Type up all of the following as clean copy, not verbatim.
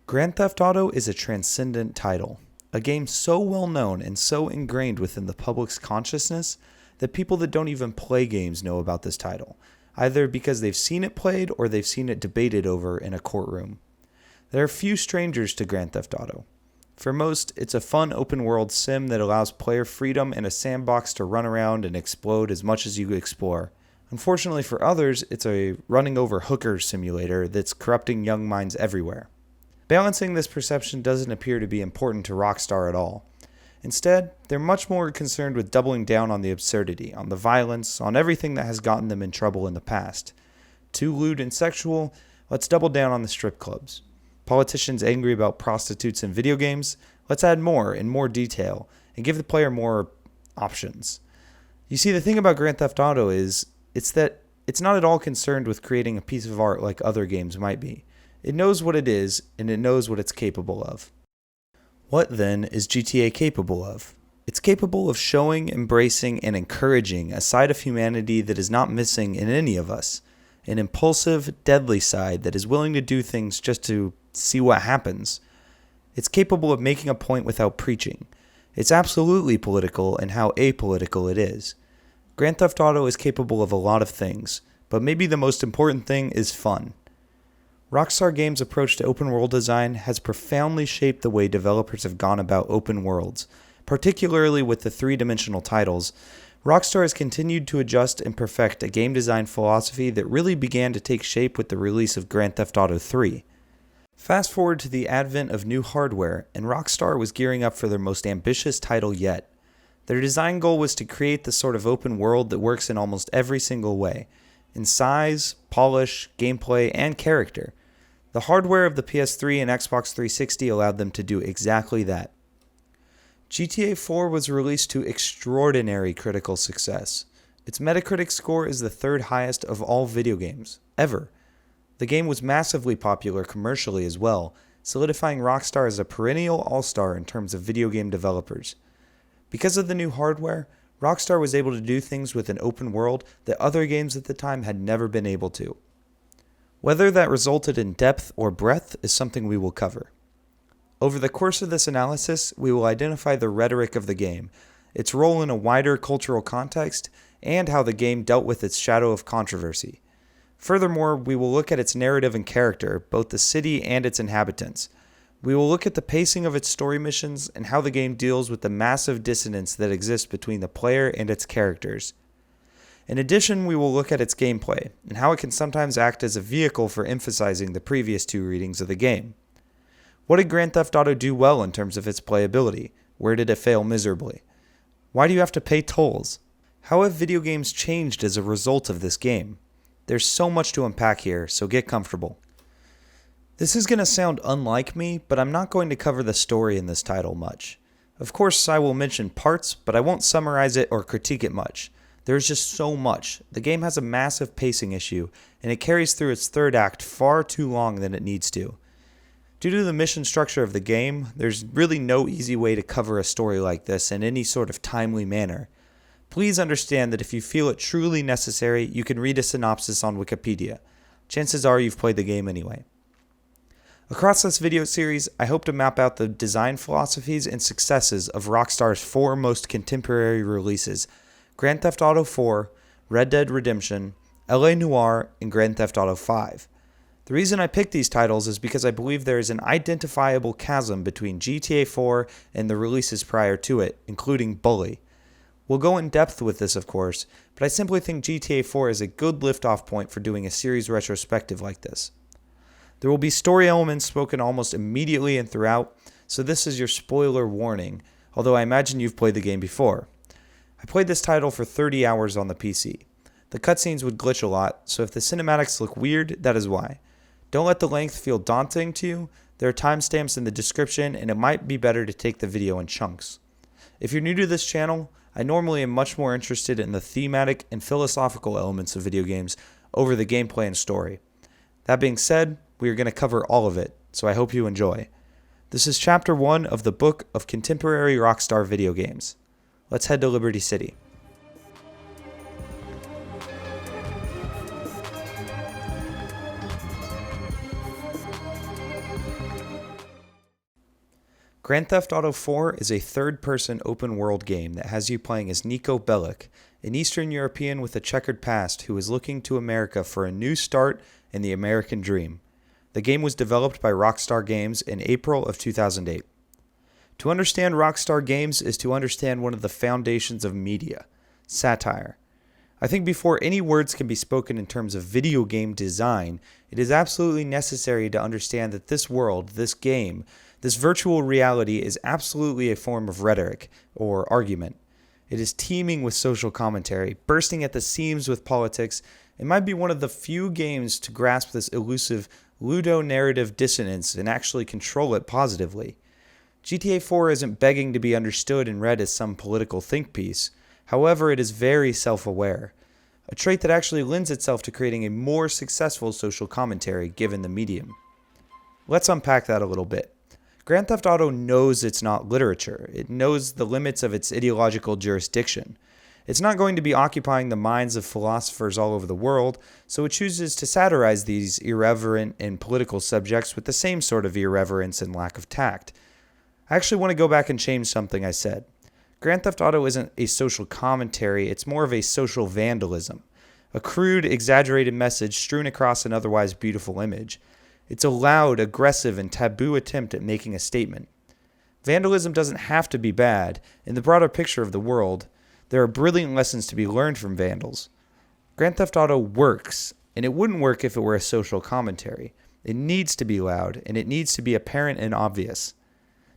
Grand Theft Auto is a transcendent title, a game so well known and so ingrained within the public's consciousness that people that don't even play games know about this title, either because they've seen it played or they've seen it debated over in a courtroom. There are few strangers to Grand Theft Auto. For most, it's a fun open-world sim that allows player freedom in a sandbox to run around and explode as much as you explore. Unfortunately for others, it's a running over hookers simulator that's corrupting young minds everywhere. Balancing this perception doesn't appear to be important to Rockstar at all. Instead, they're much more concerned with doubling down on the absurdity, on the violence, on everything that has gotten them in trouble in the past. Too lewd and sexual? Let's double down on the strip clubs. Politicians angry about prostitutes in video games? Let's add more in more detail and give the player more options. You see, the thing about Grand Theft Auto is that it's not at all concerned with creating a piece of art like other games might be. It knows what it is, and it knows what it's capable of. What then is GTA capable of? It's capable of showing, embracing, and encouraging a side of humanity that is not missing in any of us. An impulsive, deadly side that is willing to do things just to see what happens. It's capable of making a point without preaching. It's absolutely political in how apolitical it is. Grand Theft Auto is capable of a lot of things, but maybe the most important thing is fun. Rockstar Games' approach to open world design has profoundly shaped the way developers have gone about open worlds, particularly with the three-dimensional titles. Rockstar has continued to adjust and perfect a game design philosophy that really began to take shape with the release of Grand Theft Auto 3. Fast forward to the advent of new hardware, and Rockstar was gearing up for their most ambitious title yet. Their design goal was to create the sort of open world that works in almost every single way, in size, polish, gameplay, and character. The hardware of the PS3 and Xbox 360 allowed them to do exactly that. GTA 4 was released to extraordinary critical success. Its Metacritic score is the third highest of all video games, ever. The game was massively popular commercially as well, solidifying Rockstar as a perennial all-star in terms of video game developers. Because of the new hardware, Rockstar was able to do things with an open world that other games at the time had never been able to. Whether that resulted in depth or breadth is something we will cover. Over the course of this analysis, we will identify the rhetoric of the game, its role in a wider cultural context, and how the game dealt with its shadow of controversy. Furthermore, we will look at its narrative and character, both the city and its inhabitants. We will look at the pacing of its story missions and how the game deals with the massive dissonance that exists between the player and its characters. In addition, we will look at its gameplay and how it can sometimes act as a vehicle for emphasizing the previous two readings of the game. What did Grand Theft Auto do well in terms of its playability? Where did it fail miserably? Why do you have to pay tolls? How have video games changed as a result of this game? There's so much to unpack here, so get comfortable. This is going to sound unlike me, but I'm not going to cover the story in this title much. Of course, I will mention parts, but I won't summarize it or critique it much. There's just so much. The game has a massive pacing issue, and it carries through its third act far too long than it needs to. Due to the mission structure of the game, there's really no easy way to cover a story like this in any sort of timely manner. Please understand that if you feel it truly necessary, you can read a synopsis on Wikipedia. Chances are you've played the game anyway. Across this video series, I hope to map out the design philosophies and successes of Rockstar's four most contemporary releases: Grand Theft Auto 4, Red Dead Redemption, LA Noire, and Grand Theft Auto 5. The reason I picked these titles is because I believe there is an identifiable chasm between GTA 4 and the releases prior to it, including Bully. We'll go in depth with this, of course, but I simply think GTA 4 is a good lift-off point for doing a series retrospective like this. There will be story elements spoken almost immediately and throughout, so this is your spoiler warning, although I imagine you've played the game before. I played this title for 30 hours on the PC. The cutscenes would glitch a lot, so if the cinematics look weird, that is why. Don't let the length feel daunting to you. There are timestamps in the description, and it might be better to take the video in chunks. If you're new to this channel, I normally am much more interested in the thematic and philosophical elements of video games over the gameplay and story. That being said, we are going to cover all of it, so I hope you enjoy. This is Chapter 1 of the Book of Contemporary Rockstar Video Games. Let's head to Liberty City. Grand Theft Auto 4 is a third-person open-world game that has you playing as Niko Bellic, an Eastern European with a checkered past who is looking to America for a new start in the American dream. The game was developed by Rockstar Games in April of 2008. To understand Rockstar Games is to understand one of the foundations of media, satire. I think before any words can be spoken in terms of video game design, it is absolutely necessary to understand that this world, this game, this virtual reality is absolutely a form of rhetoric or argument. It is teeming with social commentary, bursting at the seams with politics. It might be one of the few games to grasp this elusive ludonarrative dissonance and actually control it positively. GTA 4 isn't begging to be understood and read as some political think piece. However, it is very self-aware, a trait that actually lends itself to creating a more successful social commentary given the medium. Let's unpack that a little bit. Grand Theft Auto knows it's not literature. It knows the limits of its ideological jurisdiction. It's not going to be occupying the minds of philosophers all over the world, so it chooses to satirize these irreverent and political subjects with the same sort of irreverence and lack of tact. I actually want to go back and change something I said. Grand Theft Auto isn't a social commentary, it's more of a social vandalism. A crude, exaggerated message strewn across an otherwise beautiful image. It's a loud, aggressive, and taboo attempt at making a statement. Vandalism doesn't have to be bad. In the broader picture of the world, there are brilliant lessons to be learned from vandals. Grand Theft Auto works, and it wouldn't work if it were a social commentary. It needs to be loud, and it needs to be apparent and obvious.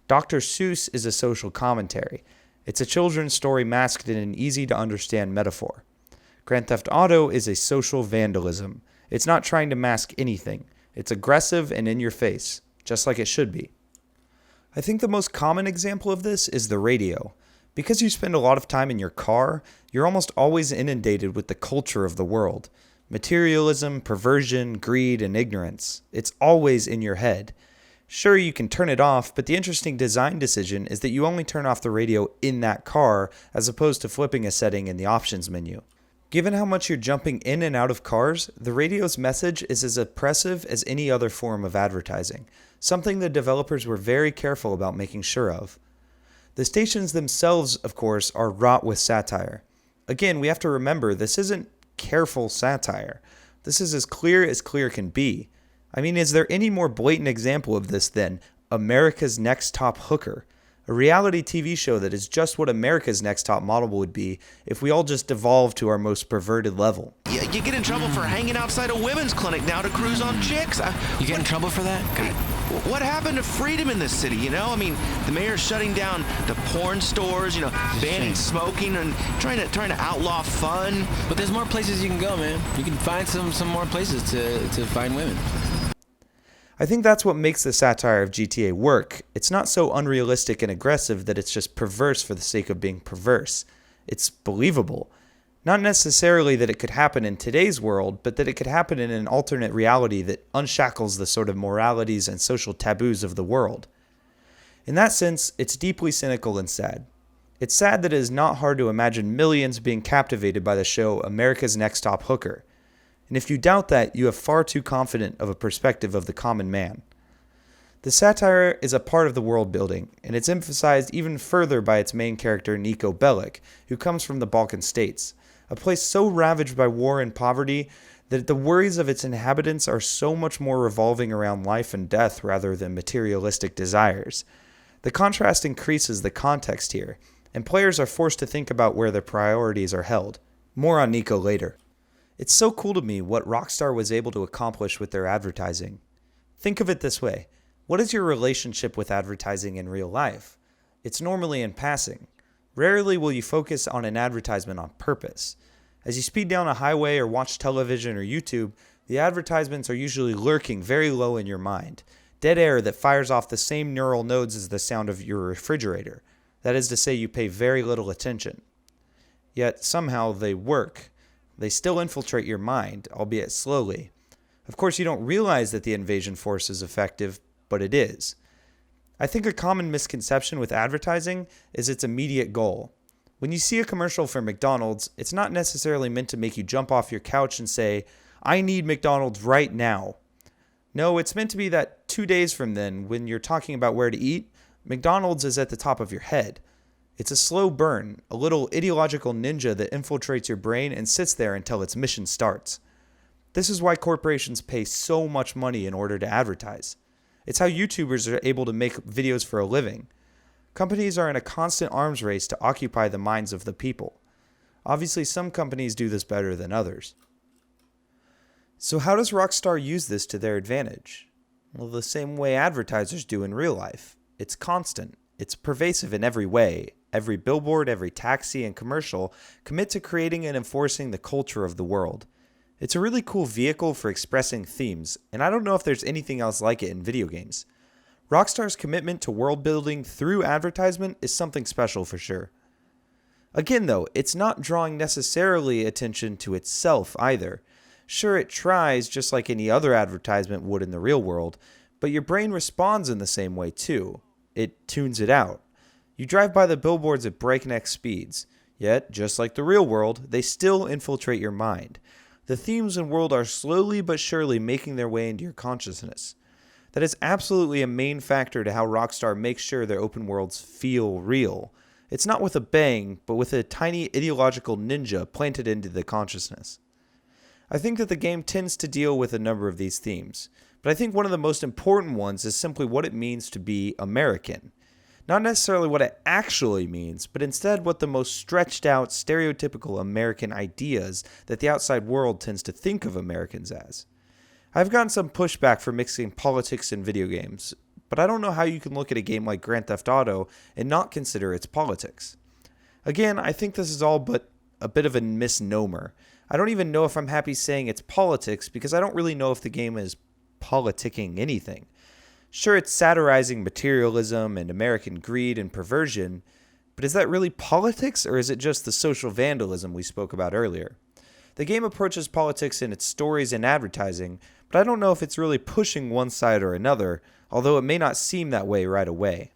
Dr. Seuss is a social commentary. It's a children's story masked in an easy-to-understand metaphor. Grand Theft Auto is a social vandalism. It's not trying to mask anything. It's aggressive and in your face, just like it should be. I think the most common example of this is the radio. Because you spend a lot of time in your car, you're almost always inundated with the culture of the world. Materialism, perversion, greed, and ignorance. It's always in your head. Sure, you can turn it off, but the interesting design decision is that you only turn off the radio in that car as opposed to flipping a setting in the options menu. Given how much you're jumping in and out of cars, the radio's message is as oppressive as any other form of advertising, something the developers were very careful about making sure of. The stations themselves, of course, are wrought with satire. Again, we have to remember this isn't careful satire. This is as clear can be. I mean, is there any more blatant example of this than America's Next Top Hooker? A reality TV show that is just what America's Next Top Model would be if we all just devolved to our most perverted level. Yeah, you get in trouble for hanging outside a women's clinic now to cruise on chicks. You get in trouble for that? God. What happened to freedom in this city, you know? I mean, the mayor's shutting down the porn stores, you know, banning smoking and trying to outlaw fun. But there's more places you can go, man. You can find some more places to find women. I think that's what makes the satire of GTA work. It's not so unrealistic and aggressive that it's just perverse for the sake of being perverse. It's believable. Not necessarily that it could happen in today's world, but that it could happen in an alternate reality that unshackles the sort of moralities and social taboos of the world. In that sense, it's deeply cynical and sad. It's sad that it is not hard to imagine millions being captivated by the show America's Next Top Hooker. And if you doubt that, you have far too confident of a perspective of the common man. The satire is a part of the world building, and it's emphasized even further by its main character Niko Bellic, who comes from the Balkan states, a place so ravaged by war and poverty that the worries of its inhabitants are so much more revolving around life and death rather than materialistic desires. The contrast increases the context here, and players are forced to think about where their priorities are held. More on Niko later. It's so cool to me what Rockstar was able to accomplish with their advertising. Think of it this way. What is your relationship with advertising in real life? It's normally in passing. Rarely will you focus on an advertisement on purpose. As you speed down a highway or watch television or YouTube, the advertisements are usually lurking very low in your mind. Dead air that fires off the same neural nodes as the sound of your refrigerator. That is to say, you pay very little attention. Yet somehow they work. They still infiltrate your mind, albeit slowly. Of course, you don't realize that the invasion force is effective, but it is. I think a common misconception with advertising is its immediate goal. When you see a commercial for McDonald's, it's not necessarily meant to make you jump off your couch and say, "I need McDonald's right now." No, it's meant to be that 2 days from then, when you're talking about where to eat, McDonald's is at the top of your head. It's a slow burn, a little ideological ninja that infiltrates your brain and sits there until its mission starts. This is why corporations pay so much money in order to advertise. It's how YouTubers are able to make videos for a living. Companies are in a constant arms race to occupy the minds of the people. Obviously, some companies do this better than others. So how does Rockstar use this to their advantage? Well, the same way advertisers do in real life. It's constant. It's pervasive in every way. Every billboard, every taxi, and commercial commit to creating and enforcing the culture of the world. It's a really cool vehicle for expressing themes, and I don't know if there's anything else like it in video games. Rockstar's commitment to world building through advertisement is something special for sure. Again though, it's not drawing necessarily attention to itself either. Sure, it tries just like any other advertisement would in the real world, but your brain responds in the same way too. It tunes it out. You drive by the billboards at breakneck speeds, yet, just like the real world, they still infiltrate your mind. The themes and world are slowly but surely making their way into your consciousness. That is absolutely a main factor to how Rockstar makes sure their open worlds feel real. It's not with a bang, but with a tiny ideological ninja planted into the consciousness. I think that the game tends to deal with a number of these themes, but I think one of the most important ones is simply what it means to be American. Not necessarily what it actually means, but instead what the most stretched out, stereotypical American ideas that the outside world tends to think of Americans as. I've gotten some pushback for mixing politics in video games, but I don't know how you can look at a game like Grand Theft Auto and not consider its politics. Again, I think this is all but a bit of a misnomer. I don't even know if I'm happy saying it's politics because I don't really know if the game is politicking anything. Sure, it's satirizing materialism and American greed and perversion, but is that really politics or is it just the social vandalism we spoke about earlier? The game approaches politics in its stories and advertising, but I don't know if it's really pushing one side or another, although it may not seem that way right away.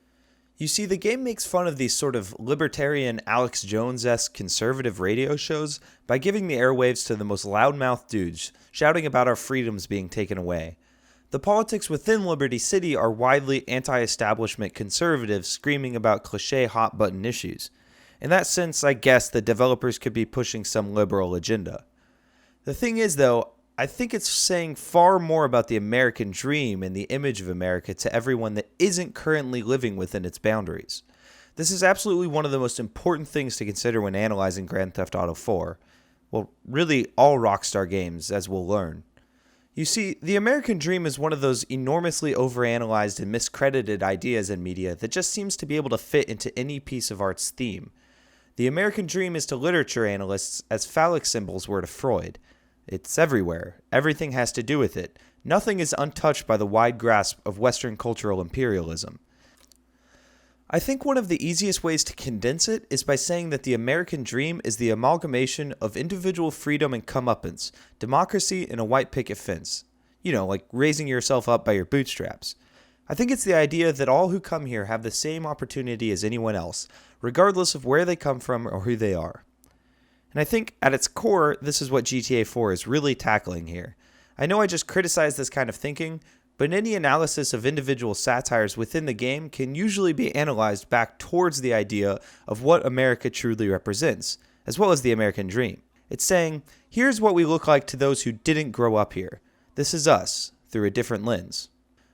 You see, the game makes fun of these sort of libertarian Alex Jones-esque conservative radio shows by giving the airwaves to the most loudmouth dudes, shouting about our freedoms being taken away. The politics within Liberty City are widely anti-establishment conservatives screaming about cliché hot-button issues. In that sense, I guess the developers could be pushing some liberal agenda. The thing is, though, I think it's saying far more about the American dream and the image of America to everyone that isn't currently living within its boundaries. This is absolutely one of the most important things to consider when analyzing Grand Theft Auto 4. Well, really all Rockstar games, as we'll learn. You see, the American dream is one of those enormously overanalyzed and miscredited ideas in media that just seems to be able to fit into any piece of art's theme. The American dream is to literature analysts as phallic symbols were to Freud. It's everywhere. Everything has to do with it. Nothing is untouched by the wide grasp of Western cultural imperialism. I think one of the easiest ways to condense it is by saying that the American dream is the amalgamation of individual freedom and comeuppance, democracy and a white picket fence. You know, like raising yourself up by your bootstraps. I think it's the idea that all who come here have the same opportunity as anyone else, regardless of where they come from or who they are. And I think at its core, this is what GTA 4 is really tackling here. I know I just criticized this kind of thinking, but any analysis of individual satires within the game can usually be analyzed back towards the idea of what America truly represents, as well as the American dream. It's saying, here's what we look like to those who didn't grow up here. This is us, through a different lens.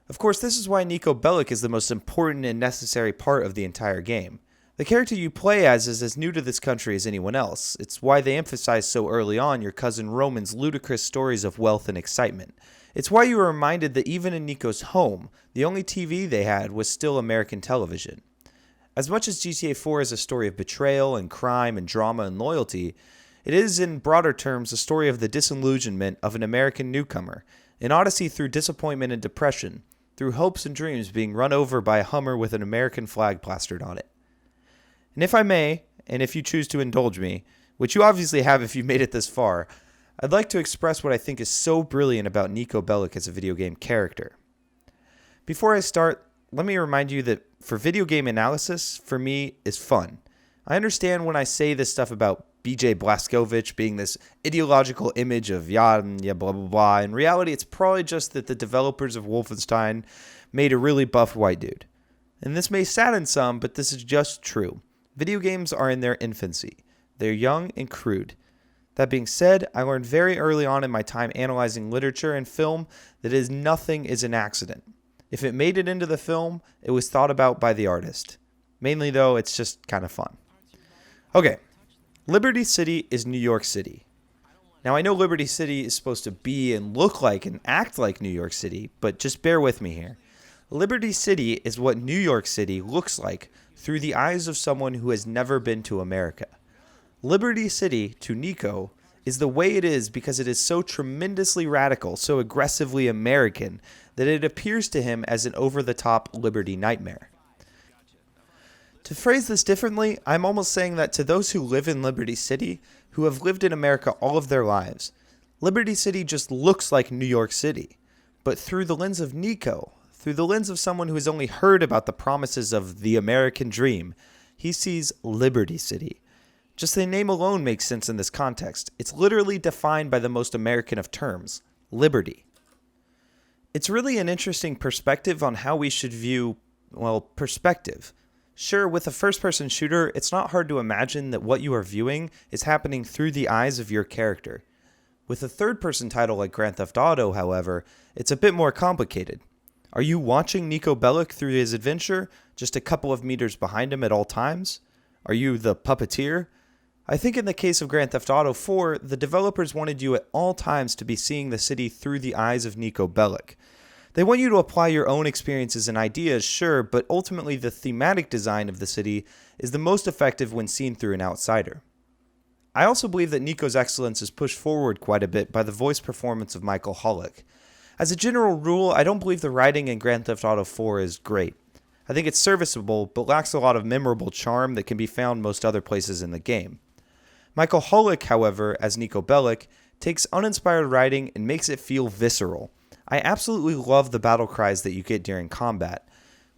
Of course, this is why Niko Bellic is the most important and necessary part of the entire game. The character you play as is as new to this country as anyone else. It's why they emphasize so early on your cousin Roman's ludicrous stories of wealth and excitement. It's why you were reminded that even in Niko's home, the only TV they had was still American television. As much as GTA 4 is a story of betrayal and crime and drama and loyalty, it is in broader terms a story of the disillusionment of an American newcomer, an odyssey through disappointment and depression, through hopes and dreams being run over by a Hummer with an American flag plastered on it. And if I may, and if you choose to indulge me, which you obviously have if you made it this far, I'd like to express what I think is so brilliant about Niko Bellic as a video game character. Before I start, let me remind you that for video game analysis, for me, is fun. I understand when I say this stuff about BJ Blazkowicz being this ideological image of yeah, blah, blah, blah. In reality, it's probably just that the developers of Wolfenstein made a really buff white dude. And this may sadden some, but this is just true. Video games are in their infancy. They're young and crude. That being said, I learned very early on in my time analyzing literature and film that nothing is an accident. If it made it into the film, it was thought about by the artist. Mainly though, it's just kind of fun. Okay, Liberty City is New York City. Now I know Liberty City is supposed to be and look like and act like New York City, but just bear with me here. Liberty City is what New York City looks like through the eyes of someone who has never been to America. Liberty City, to Nico, is the way it is because it is so tremendously radical, so aggressively American, that it appears to him as an over-the-top liberty nightmare. To phrase this differently, I'm almost saying that to those who live in Liberty City, who have lived in America all of their lives, Liberty City just looks like New York City. But through the lens of Nico, through the lens of someone who has only heard about the promises of the American dream, he sees Liberty City. Just the name alone makes sense in this context. It's literally defined by the most American of terms, liberty. It's really an interesting perspective on how we should view, perspective. Sure, with a first-person shooter, it's not hard to imagine that what you are viewing is happening through the eyes of your character. With a third-person title like Grand Theft Auto, however, it's a bit more complicated. Are you watching Nico Bellic through his adventure, just a couple of meters behind him at all times? Are you the puppeteer? I think in the case of Grand Theft Auto 4, the developers wanted you at all times to be seeing the city through the eyes of Nico Bellic. They want you to apply your own experiences and ideas, sure, but ultimately the thematic design of the city is the most effective when seen through an outsider. I also believe that Nico's excellence is pushed forward quite a bit by the voice performance of Michael Hollick. As a general rule, I don't believe the writing in Grand Theft Auto 4 is great. I think it's serviceable, but lacks a lot of memorable charm that can be found most other places in the game. Michael Hollick, however, as Nico Bellic, takes uninspired writing and makes it feel visceral. I absolutely love the battle cries that you get during combat.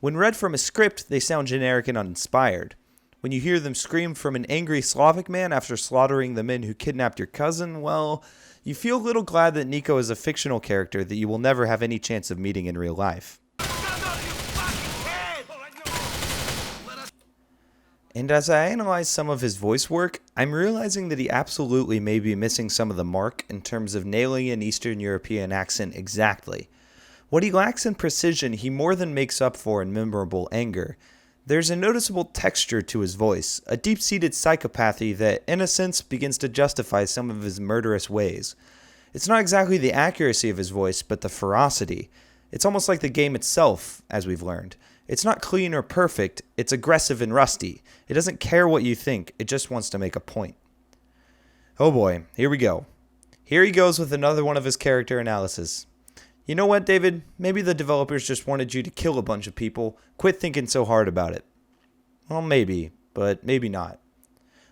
When read from a script, they sound generic and uninspired. When you hear them scream from an angry Slavic man after slaughtering the men who kidnapped your cousin, well, you feel a little glad that Nico is a fictional character that you will never have any chance of meeting in real life. And as I analyze some of his voice work, I'm realizing that he absolutely may be missing some of the mark in terms of nailing an Eastern European accent exactly. What he lacks in precision, he more than makes up for in memorable anger. There's a noticeable texture to his voice, a deep-seated psychopathy that, in a sense, begins to justify some of his murderous ways. It's not exactly the accuracy of his voice, but the ferocity. It's almost like the game itself, as we've learned. It's not clean or perfect, it's aggressive and rusty. It doesn't care what you think, it just wants to make a point. Oh boy, here we go. Here he goes with another one of his character analysis. You know what, David? Maybe the developers just wanted you to kill a bunch of people. Quit thinking so hard about it. Well, maybe, but maybe not.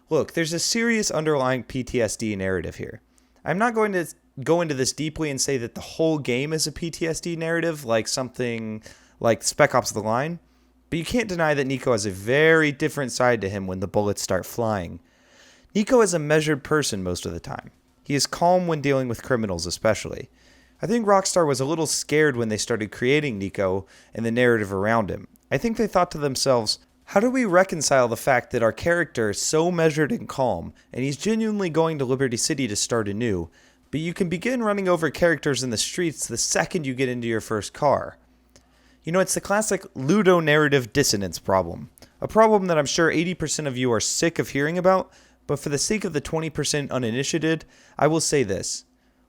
Look, there's a serious underlying PTSD narrative here. I'm not going to go into this deeply and say that the whole game is a PTSD narrative, like something like Spec Ops The Line, but you can't deny that Nico has a very different side to him when the bullets start flying. Nico is a measured person most of the time. He is calm when dealing with criminals especially. I think Rockstar was a little scared when they started creating Nico and the narrative around him. I think they thought to themselves, how do we reconcile the fact that our character is so measured and calm, and he's genuinely going to Liberty City to start anew, but you can begin running over characters in the streets the second you get into your first car? You know, it's the classic ludonarrative dissonance problem. A problem that I'm sure 80% of you are sick of hearing about, but for the sake of the 20% uninitiated, I will say this.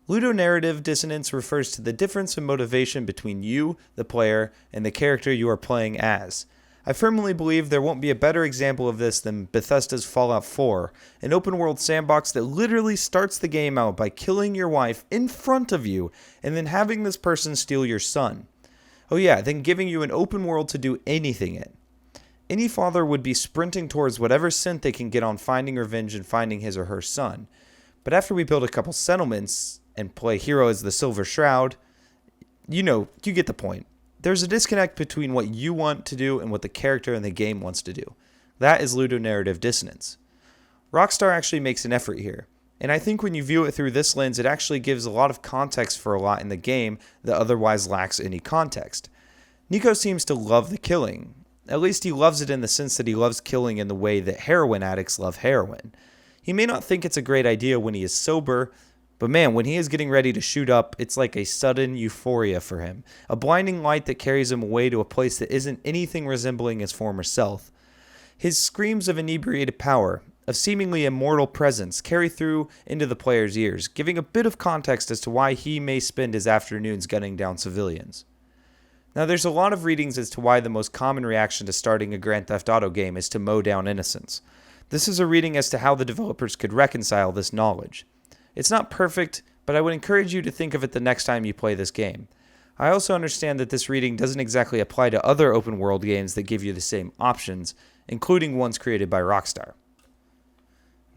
Ludonarrative dissonance refers to the difference in motivation between you, the player, and the character you are playing as. I firmly believe there won't be a better example of this than Bethesda's Fallout 4, an open-world sandbox that literally starts the game out by killing your wife in front of you and then having this person steal your son. Oh yeah, then giving you an open world to do anything in. Any father would be sprinting towards whatever scent they can get on finding revenge and finding his or her son. But after we build a couple settlements and play hero as the Silver Shroud, you get the point. There's a disconnect between what you want to do and what the character in the game wants to do. That is ludonarrative dissonance. Rockstar actually makes an effort here. And I think when you view it through this lens, it actually gives a lot of context for a lot in the game that otherwise lacks any context. Nico seems to love the killing. At least he loves it in the sense that he loves killing in the way that heroin addicts love heroin. He may not think it's a great idea when he is sober, but man, when he is getting ready to shoot up, it's like a sudden euphoria for him. A blinding light that carries him away to a place that isn't anything resembling his former self. His screams of inebriated power, of seemingly immortal presence, carry through into the player's ears, giving a bit of context as to why he may spend his afternoons gunning down civilians. Now, there's a lot of readings as to why the most common reaction to starting a Grand Theft Auto game is to mow down innocents. This is a reading as to how the developers could reconcile this knowledge. It's not perfect, but I would encourage you to think of it the next time you play this game. I also understand that this reading doesn't exactly apply to other open world games that give you the same options, including ones created by Rockstar.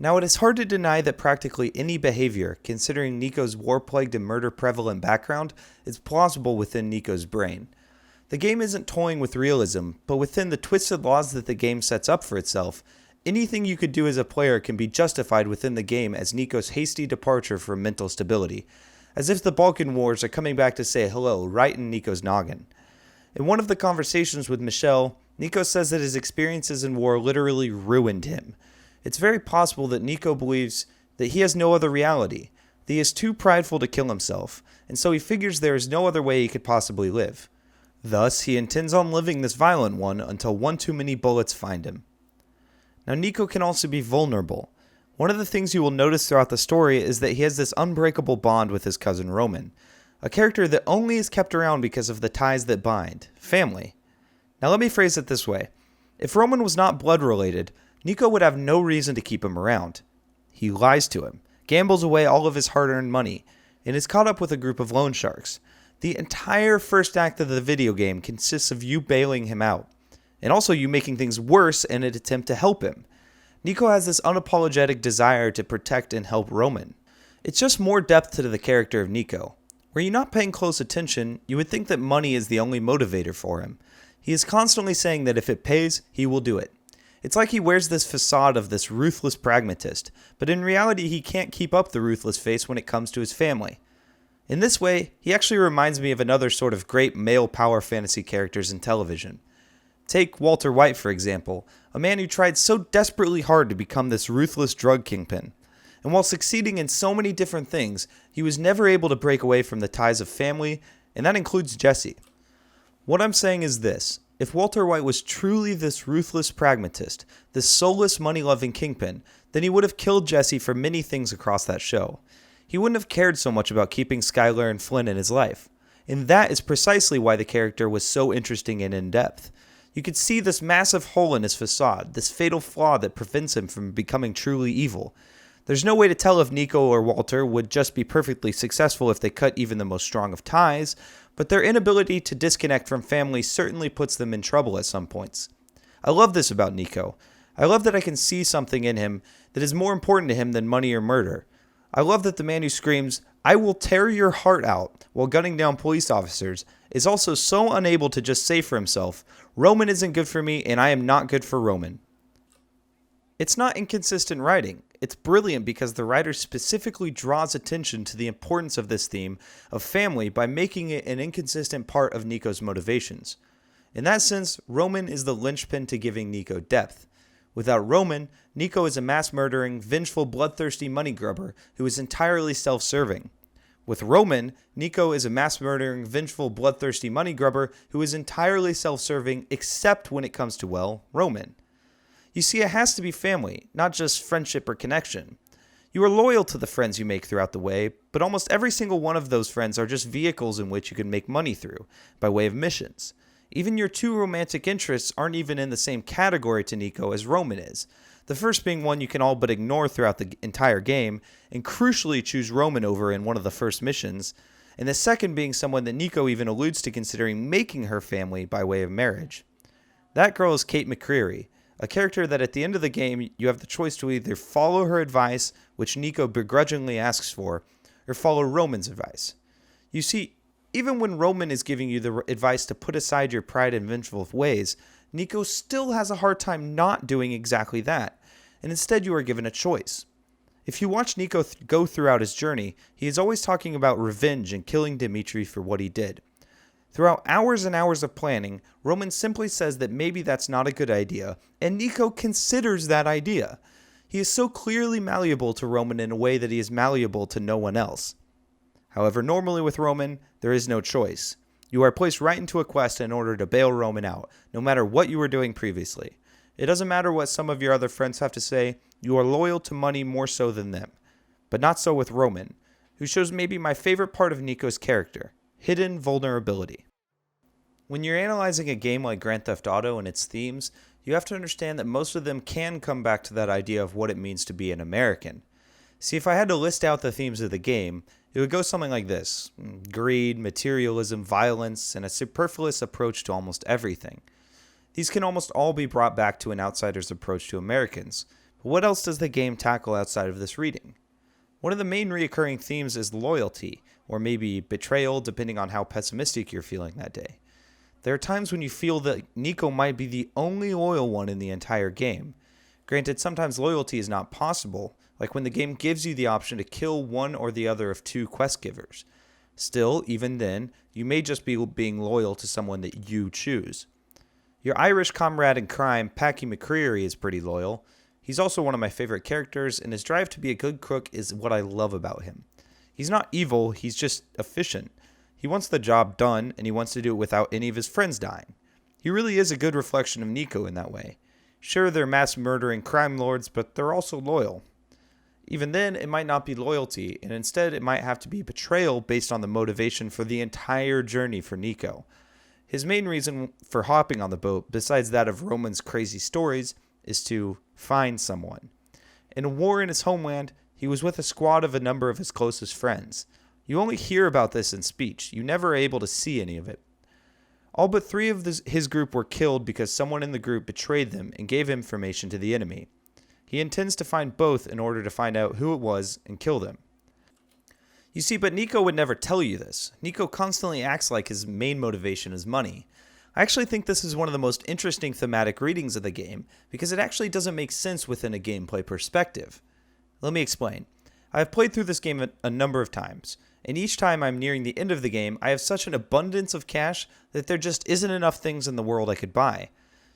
Now, it is hard to deny that practically any behavior, considering Nico's war-plagued and murder-prevalent background, is plausible within Nico's brain. The game isn't toying with realism, but within the twisted laws that the game sets up for itself, anything you could do as a player can be justified within the game as Nico's hasty departure from mental stability, as if the Balkan Wars are coming back to say hello right in Nico's noggin. In one of the conversations with Michelle, Nico says that his experiences in war literally ruined him. It's very possible that Nico believes that he has no other reality, that he is too prideful to kill himself, and so he figures there is no other way he could possibly live. Thus, he intends on living this violent one until one too many bullets find him. Now, Nico can also be vulnerable. One of the things you will notice throughout the story is that he has this unbreakable bond with his cousin Roman, a character that only is kept around because of the ties that bind, family. Now, let me phrase it this way. If Roman was not blood-related, Nico would have no reason to keep him around. He lies to him, gambles away all of his hard-earned money, and is caught up with a group of loan sharks. The entire first act of the video game consists of you bailing him out, and also you making things worse in an attempt to help him. Nico has this unapologetic desire to protect and help Roman. It's just more depth to the character of Nico. Were you not paying close attention, you would think that money is the only motivator for him. He is constantly saying that if it pays, he will do it. It's like he wears this facade of this ruthless pragmatist, but in reality he can't keep up the ruthless face when it comes to his family. In this way, he actually reminds me of another sort of great male power fantasy characters in television. Take Walter White, for example, a man who tried so desperately hard to become this ruthless drug kingpin. And while succeeding in so many different things, he was never able to break away from the ties of family, and that includes Jesse. What I'm saying is this. If Walter White was truly this ruthless pragmatist, this soulless money-loving kingpin, then he would have killed Jesse for many things across that show. He wouldn't have cared so much about keeping Skylar and Flynn in his life. And that is precisely why the character was so interesting and in-depth. You could see this massive hole in his facade, this fatal flaw that prevents him from becoming truly evil. There's no way to tell if Nico or Walter would just be perfectly successful if they cut even the most strong of ties, but their inability to disconnect from family certainly puts them in trouble at some points. I love this about Nico. I love that I can see something in him that is more important to him than money or murder. I love that the man who screams, "I will tear your heart out," while gunning down police officers, is also so unable to just say for himself, "Roman isn't good for me and I am not good for Roman." It's not inconsistent writing. It's brilliant because the writer specifically draws attention to the importance of this theme of family by making it an inconsistent part of Nico's motivations. In that sense, Roman is the linchpin to giving Nico depth. Without Roman, Nico is a mass-murdering, vengeful, bloodthirsty money grubber who is entirely self-serving. With Roman, Nico is a mass-murdering, vengeful, bloodthirsty money grubber who is entirely self-serving except when it comes to, well, Roman. You see, it has to be family, not just friendship or connection. You are loyal to the friends you make throughout the way, but almost every single one of those friends are just vehicles in which you can make money through, by way of missions. Even your two romantic interests aren't even in the same category to Nico as Roman is. The first being one you can all but ignore throughout the entire game, and crucially choose Roman over in one of the first missions, and the second being someone that Nico even alludes to considering making her family by way of marriage. That girl is Kate McCreary, a character that at the end of the game you have the choice to either follow her advice, which Nico begrudgingly asks for, or follow Roman's advice. You see, even when Roman is giving you the advice to put aside your pride and vengeful ways, Nico still has a hard time not doing exactly that, and instead you are given a choice. If you watch Nico go throughout his journey, he is always talking about revenge and killing Dimitri for what he did. Throughout hours and hours of planning, Roman simply says that maybe that's not a good idea, and Nico considers that idea. He is so clearly malleable to Roman in a way that he is malleable to no one else. However, normally with Roman, there is no choice. You are placed right into a quest in order to bail Roman out, no matter what you were doing previously. It doesn't matter what some of your other friends have to say, you are loyal to money more so than them. But not so with Roman, who shows maybe my favorite part of Nico's character, hidden vulnerability. When you're analyzing a game like Grand Theft Auto and its themes, you have to understand that most of them can come back to that idea of what it means to be an American. See, if I had to list out the themes of the game, it would go something like this: greed, materialism, violence, and a superfluous approach to almost everything. These can almost all be brought back to an outsider's approach to Americans, but what else does the game tackle outside of this reading? One of the main recurring themes is loyalty, or maybe betrayal, depending on how pessimistic you're feeling that day. There are times when you feel that Nico might be the only loyal one in the entire game. Granted, sometimes loyalty is not possible, like when the game gives you the option to kill one or the other of two quest givers. Still, even then, you may just be being loyal to someone that you choose. Your Irish comrade in crime, Packy McCreary, is pretty loyal. He's also one of my favorite characters, and his drive to be a good cook is what I love about him. He's not evil, he's just efficient. He wants the job done, and he wants to do it without any of his friends dying. He really is a good reflection of Nico in that way. Sure, they're mass-murdering crime lords, but they're also loyal. Even then, it might not be loyalty, and instead it might have to be betrayal based on the motivation for the entire journey for Nico. His main reason for hopping on the boat, besides that of Roman's crazy stories, is to find someone. In a war in his homeland, he was with a squad of a number of his closest friends. You only hear about this in speech. You never are able to see any of it. All but 3 of his group were killed because someone in the group betrayed them and gave information to the enemy. He intends to find both in order to find out who it was and kill them. You see, but Nico would never tell you this. Nico constantly acts like his main motivation is money. I actually think this is one of the most interesting thematic readings of the game because it actually doesn't make sense within a gameplay perspective. Let me explain. I have played through this game a number of times, and each time I'm nearing the end of the game, I have such an abundance of cash that there just isn't enough things in the world I could buy.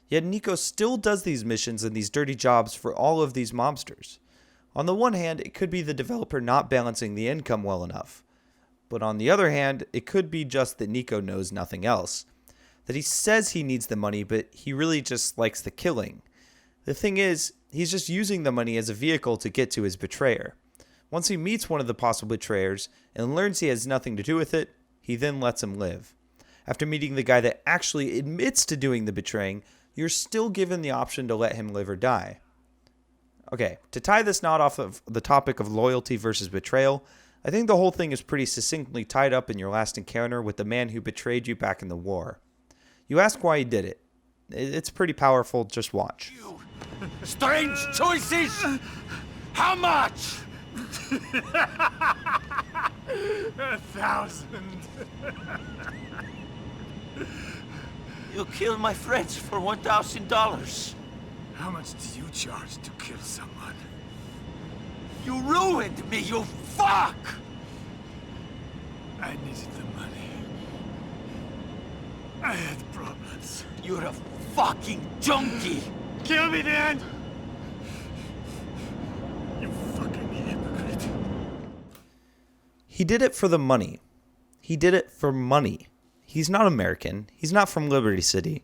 Yet Nico still does these missions and these dirty jobs for all of these mobsters. On the one hand, it could be the developer not balancing the income well enough. But on the other hand, it could be just that Nico knows nothing else. That he says he needs the money, but he really just likes the killing. The thing is, he's just using the money as a vehicle to get to his betrayer. Once he meets one of the possible betrayers and learns he has nothing to do with it, he then lets him live. After meeting the guy that actually admits to doing the betraying, you're still given the option to let him live or die. Okay, to tie this knot off of the topic of loyalty versus betrayal, I think the whole thing is pretty succinctly tied up in your last encounter with the man who betrayed you back in the war. You ask why he did it. It's pretty powerful, just watch. Strange choices! How much? 1,000. You killed my friends for $1,000. How much do you charge to kill someone? You ruined me, you fuck! I needed the money. I had problems. You're a fucking junkie! Kill me then! You fucking hypocrite. He did it for the money. He did it for money. He's not American. He's not from Liberty City.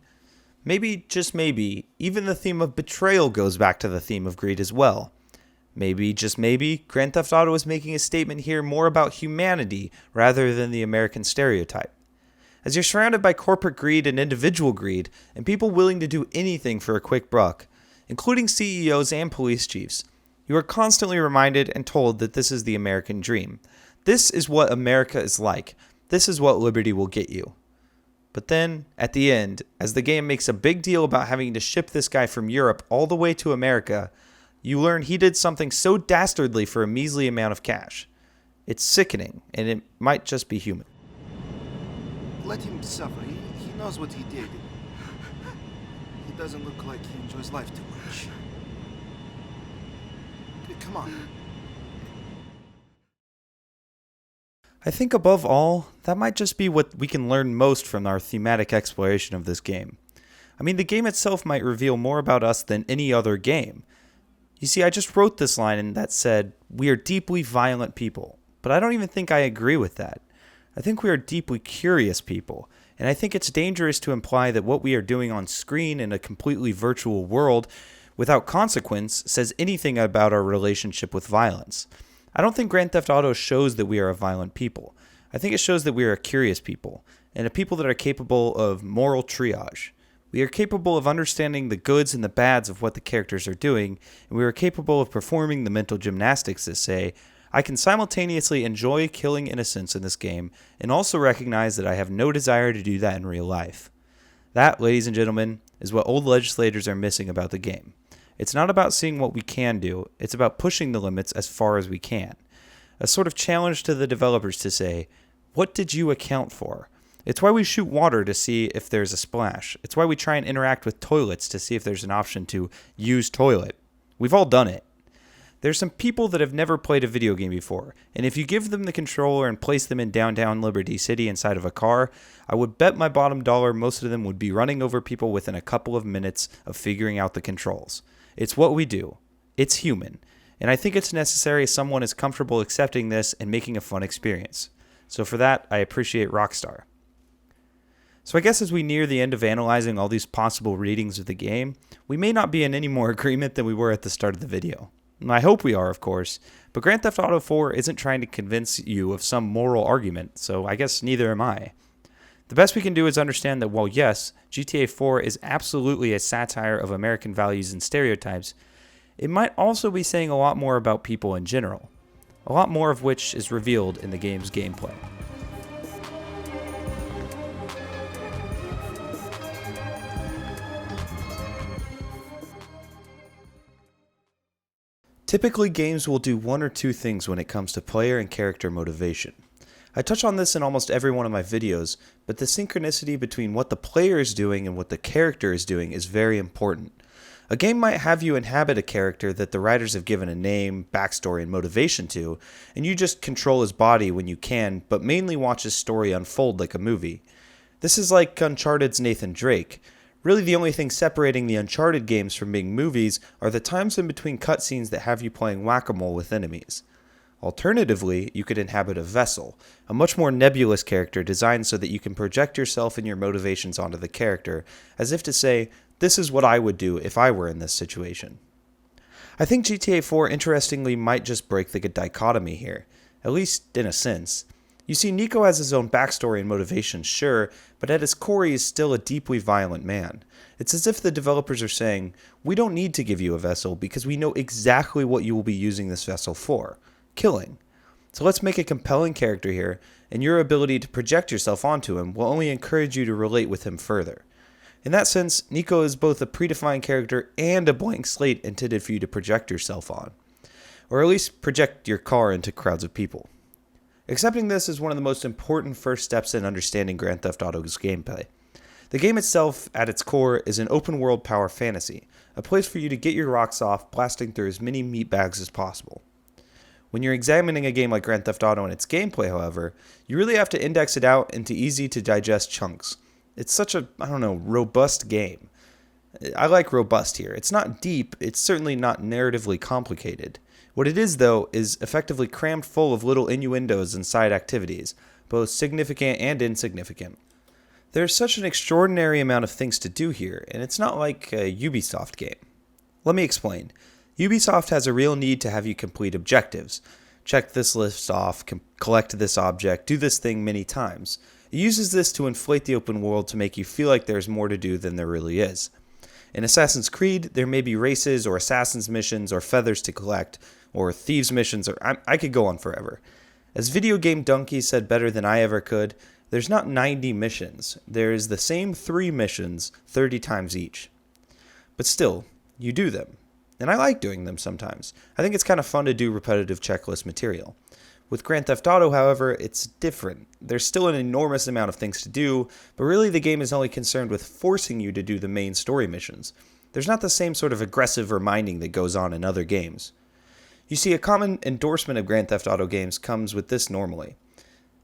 Maybe, just maybe, even the theme of betrayal goes back to the theme of greed as well. Maybe, just maybe, Grand Theft Auto is making a statement here more about humanity rather than the American stereotype. As you're surrounded by corporate greed and individual greed, and people willing to do anything for a quick buck, including CEOs and police chiefs, you are constantly reminded and told that this is the American dream. This is what America is like. This is what liberty will get you. But then, at the end, as the game makes a big deal about having to ship this guy from Europe all the way to America, you learn he did something so dastardly for a measly amount of cash. It's sickening, and it might just be human. Let him suffer. He knows what he did. He doesn't look like he enjoys life too much. Come on. I think above all, that might just be what we can learn most from our thematic exploration of this game. I mean, the game itself might reveal more about us than any other game. You see, I just wrote this line that said, "We are deeply violent people," but I don't even think I agree with that. I think we are deeply curious people, and I think it's dangerous to imply that what we are doing on screen in a completely virtual world without consequence says anything about our relationship with violence. I don't think Grand Theft Auto shows that we are a violent people. I think it shows that we are a curious people, and a people that are capable of moral triage. We are capable of understanding the goods and the bads of what the characters are doing, and we are capable of performing the mental gymnastics that say, I can simultaneously enjoy killing innocents in this game and also recognize that I have no desire to do that in real life. That, ladies and gentlemen, is what old legislators are missing about the game. It's not about seeing what we can do, it's about pushing the limits as far as we can. A sort of challenge to the developers to say, what did you account for? It's why we shoot water to see if there's a splash. It's why we try and interact with toilets to see if there's an option to use toilet. We've all done it. There's some people that have never played a video game before, and if you give them the controller and place them in downtown Liberty City inside of a car, I would bet my bottom dollar most of them would be running over people within a couple of minutes of figuring out the controls. It's what we do. It's human. And I think it's necessary someone is comfortable accepting this and making a fun experience. So for that, I appreciate Rockstar. So I guess as we near the end of analyzing all these possible readings of the game, we may not be in any more agreement than we were at the start of the video. And I hope we are, of course, but Grand Theft Auto 4 isn't trying to convince you of some moral argument, so I guess neither am I. The best we can do is understand that while yes, GTA 4 is absolutely a satire of American values and stereotypes, it might also be saying a lot more about people in general, a lot more of which is revealed in the game's gameplay. Typically, games will do one or two things when it comes to player and character motivation. I touch on this in almost every one of my videos, but the synchronicity between what the player is doing and what the character is doing is very important. A game might have you inhabit a character that the writers have given a name, backstory, and motivation to, and you just control his body when you can, but mainly watch his story unfold like a movie. This is like Uncharted's Nathan Drake. Really, the only thing separating the Uncharted games from being movies are the times in between cutscenes that have you playing whack-a-mole with enemies. Alternatively, you could inhabit a vessel, a much more nebulous character designed so that you can project yourself and your motivations onto the character, as if to say, this is what I would do if I were in this situation. I think GTA 4 interestingly might just break the dichotomy here, at least in a sense. You see, Nico has his own backstory and motivations, sure, but at his core he is still a deeply violent man. It's as if the developers are saying, we don't need to give you a vessel because we know exactly what you will be using this vessel for, killing. So let's make a compelling character here, and your ability to project yourself onto him will only encourage you to relate with him further. In that sense, Nico is both a predefined character and a blank slate intended for you to project yourself on, or at least project your car into crowds of people. Accepting this is one of the most important first steps in understanding Grand Theft Auto's gameplay. The game itself, at its core, is an open-world power fantasy, a place for you to get your rocks off, blasting through as many meatbags as possible. When you're examining a game like Grand Theft Auto and its gameplay, however, you really have to index it out into easy-to-digest chunks. It's such a, robust game. I like robust here. It's not deep, it's certainly not narratively complicated. What it is, though, is effectively crammed full of little innuendos and side activities, both significant and insignificant. There's such an extraordinary amount of things to do here, and it's not like a Ubisoft game. Let me explain. Ubisoft has a real need to have you complete objectives. Check this list off, collect this object, do this thing many times. It uses this to inflate the open world to make you feel like there's more to do than there really is. In Assassin's Creed, there may be races or assassins missions or feathers to collect, or thieves missions, or I could go on forever. As Video Game Donkey said better than I ever could, there's not 90 missions. There is the same 3 missions 30 times each. But still, you do them. And I like doing them sometimes. I think it's kind of fun to do repetitive checklist material. With Grand Theft Auto, however, it's different. There's still an enormous amount of things to do, but really the game is only concerned with forcing you to do the main story missions. There's not the same sort of aggressive reminding that goes on in other games. You see, a common endorsement of Grand Theft Auto games comes with this normally.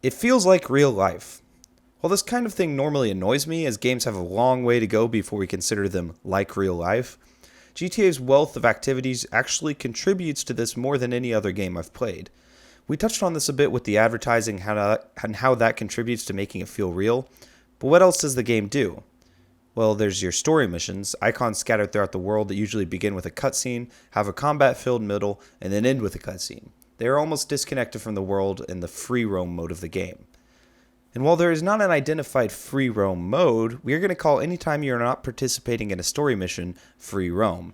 It feels like real life. While this kind of thing normally annoys me, as games have a long way to go before we consider them like real life, GTA's wealth of activities actually contributes to this more than any other game I've played. We touched on this a bit with the advertising and how that contributes to making it feel real, but what else does the game do? Well, there's your story missions, icons scattered throughout the world that usually begin with a cutscene, have a combat-filled middle, and then end with a cutscene. They are almost disconnected from the world in the free roam mode of the game. And while there is not an identified free roam mode, we are going to call any time you are not participating in a story mission free roam.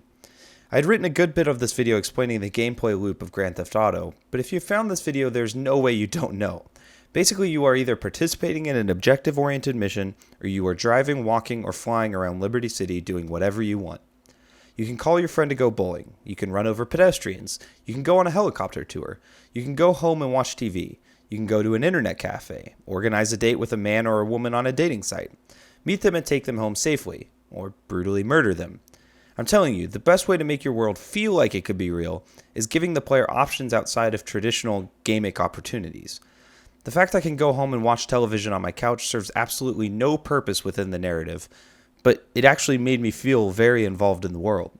I had written a good bit of this video explaining the gameplay loop of Grand Theft Auto, but if you found this video, there's no way you don't know. Basically, you are either participating in an objective-oriented mission, or you are driving, walking, or flying around Liberty City doing whatever you want. You can call your friend to go bowling, you can run over pedestrians, you can go on a helicopter tour, you can go home and watch TV, you can go to an internet cafe, organize a date with a man or a woman on a dating site, meet them and take them home safely, or brutally murder them. I'm telling you, the best way to make your world feel like it could be real is giving the player options outside of traditional gaming opportunities. The fact I can go home and watch television on my couch serves absolutely no purpose within the narrative, but it actually made me feel very involved in the world.